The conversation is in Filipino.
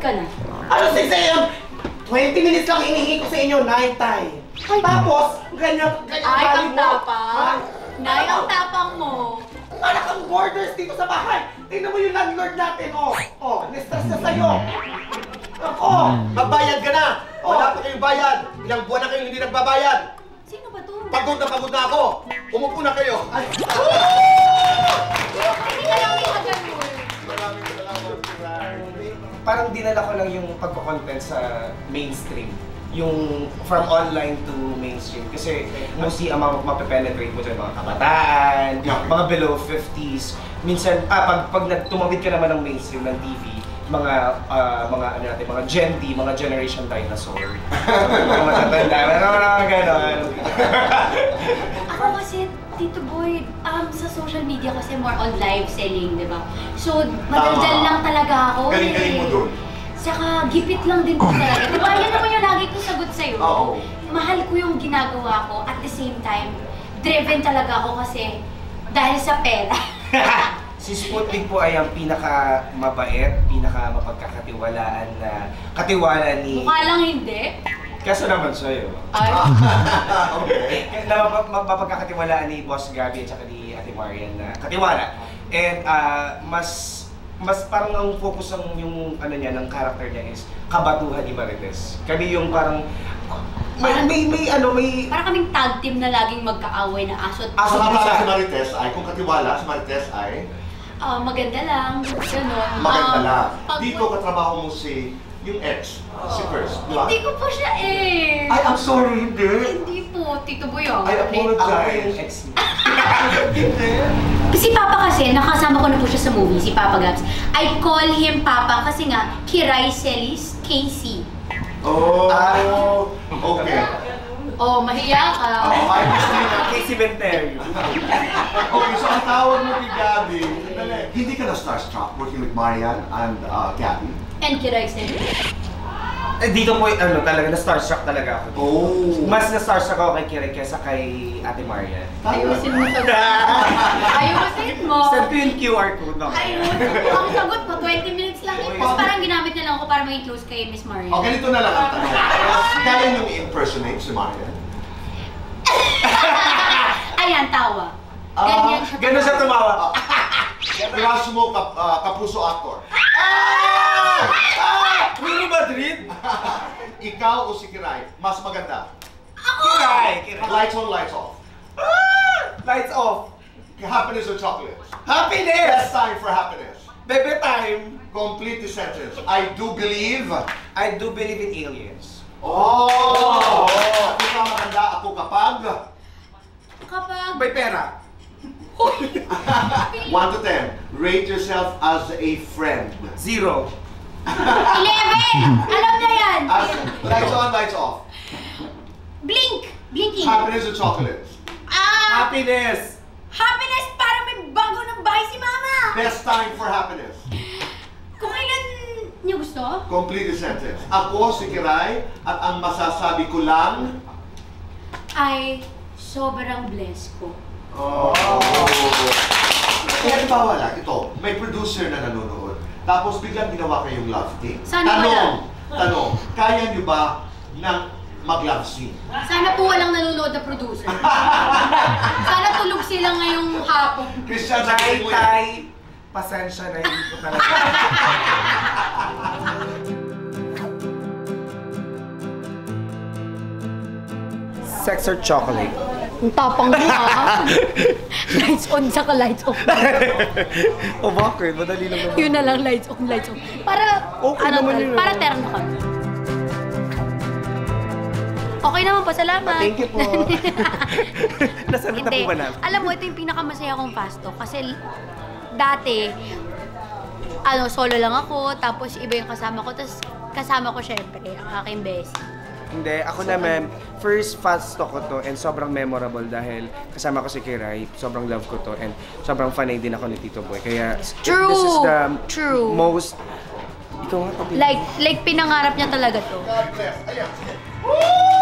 ka na. Ano 6 AM? 20 minutes lang hinihingi ko sa inyo, night time. Tapos, ganyan Ay, ang tapang. Nay, ang tapang mo. Anak ang borders dito sa bahay. Tingnan mo yung landlord natin, oh. Oh, ni-stress na sa'yo. Ako. Magbayad ka na! Wala pa kayong bayad! Ilang buwan na kayong hindi nagbabayad! Sino ba to? Pagod na ako! Umupo na kayo! Hindi ka lang may kaganul. Maraming salamat, Parang dinala ko lang yung pagko-content sa mainstream. Yung from online to mainstream. Kasi mostly ang mape-penetrate mo dyan mga kabataan, mga below 50s. Minsan, pag tumawid ka naman ng mainstream ng TV, mga ano natin, mga Gen D, mga Generation Dinosaur. Mga matatanda, mga gano'n. Ako kasi, Tito Boy, sa social media kasi more on live selling, di ba? So, madaldal lang talaga ako. Galing-galing mo dun. Saka, gipit lang din po talaga. Di ba, yan naman yung lagi kong sagot sa'yo. Oo. Mahal ko yung ginagawa ko, at the same time, driven talaga ako kasi dahil sa pera. Si Sputnik po ay ang pinaka-mabait, pinaka-mapagkakatiwalaan na katiwala ni... Mukha lang hindi. Kaso naman sa'yo. Ay. Okay. Na mapagkakatiwalaan ni Boss Gabby at saka ni Ate Marian na katiwala. And mas parang ang focus ng yung ano niya, ng character niya is kabatuhan ni Marites. Kami yung parang may Parang kaming tag team na laging magkaaway na aso. Aso nga pala si Marites ay, kung katiwala si Marites ay... maganda lang, gano'n. Maganda lang. Dito katrabaho mo si yung ex, si First, di ba? Hindi ko po siya eh. Ay, I'm sorry, hindi. Hindi po, Tito Boy. I apologize. ex Hindi. Si Papa kasi, nakasama ko na po siya sa movie, si Papa Gabs. I call him Papa kasi nga, Kiray Celis Casey. Oh, okay. Oh, mahiya ka. I understand. Casey Venterio. Okay, so ang tawag mo kay Gabby, hindi ka na starstruck working with Marian and Gabby? And Kiray Celis. Dito po, talaga, na-starstruck talaga ako. Oh. Mas na-starstruck ako kay Kiray kesa kay Ate Marian. Ayusin mo sa Ayusin mo. Send ko yung QR code na. Ayusin mo. Ang sagot mo, 20 minutes lang yun. Tapos parang ginamit na lang ako para maging close kay Miss Maria. O, ganito na lang ang tanong. Kaya niyong i-impersonate si Marian? Ayan, tawa. Ganyan siya. Ganun siya tumawa. Crush mo, kapuso actor. Real Madrid? Ikaw o si Kiray, mas maganda? Kiray! Lights on, lights off. Lights off. Happiness or chocolates? Happiness! Best time for happiness. Bebe time. Complete the sentence. I do believe. I do believe in aliens. Oh! Ako ka maganda, ako kapag? Kapag... May pera. 1 to 10. Rate yourself as a friend. 0. 11! Alam na yan! Lights on, lights off. Blink! Blinking! Happiness or chocolates? Happiness! Happiness para may bago ng bahay si Mama! Best time for happiness. Kung kailan niyo gusto? Complete the sentence. Ako si Kiray at ang masasabi ko lang Ay, sobrang blessed ko. Oh. Kaya halimbawa lang, ito, may producer na nanonood. Tapos biglang ginawa kayong love team. Sana Tanong, kaya nyo ba ng mag-love scene? Sana po walang nanonood na producer. Sana tulog sila ngayong hapon. Christian, sabihin mo yan. Tay, pasensya na hindi ko talaga. Sex or chocolate? Ang tapang mo ha. Lights on saka lights off. O bakit? Madali lang naman. Yun na lang, lights on, lights off. Para, Okay naman yun. para terno kami. Okay naman po, salamat. Thank you po. Nasagot na po ba namin? Alam mo, ito yung pinakamasaya kong fast talk. Kasi dati, solo lang ako, tapos iba yung kasama ko, tapos kasama ko syempre, ang aking bestie. Hindi, ako naman, first fast talk ko to and sobrang memorable dahil kasama ko si Kiray, sobrang love ko to and sobrang fanay din ako ni Tito Boy. Kaya True! this is the True! most... Ikaw nga, Like pinangarap niya talaga to. God bless. Ayan, sige. Woo!